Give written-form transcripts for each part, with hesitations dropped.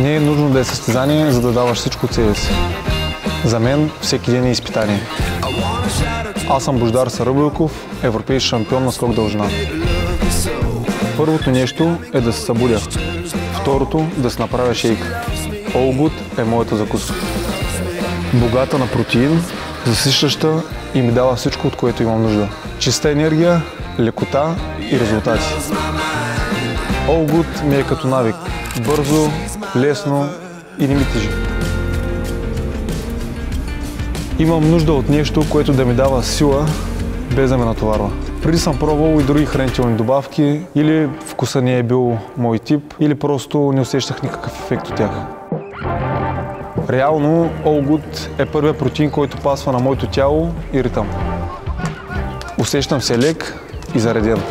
Не е нужно да е състезание, за да даваш всичко от себе си. За мен всеки ден е изпитание. Аз съм Бождар Саръбилков, европейски шампион на скок дължина. Първото нещо е да се събудя. Второто – да се направя шейка. All Good е моята закуска. Богата на протеин, засищаща и ми дава всичко, от което имам нужда. Чиста енергия, лекота и резултати. All Good ми е като навик. Бързо, лесно и не ми тежи. Имам нужда от нещо, което да ми дава сила, без да ме натоварва. Преди съм пробвал и други хранителни добавки, или вкуса не е бил мой тип, или просто не усещах никакъв ефект от тях. Реално All Good е първият протеин, който пасва на моето тяло и ритъм. Усещам се лек и зареден.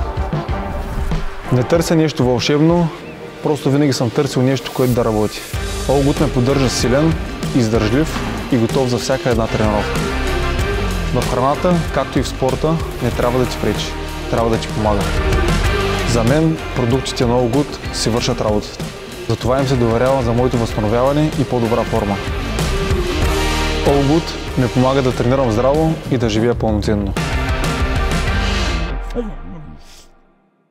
Не търся нещо вълшебно, просто винаги съм търсил нещо, което да работи. All Good ме поддържа силен, издържлив и готов за всяка една тренировка. В храната, както и в спорта, не трябва да ти пречи, трябва да ти помага. За мен продуктите на All Good си вършат работата. Затова им се доверявам за моето възстановяване и по-добра форма. All Good ме помага да тренирам здраво и да живея пълноценно.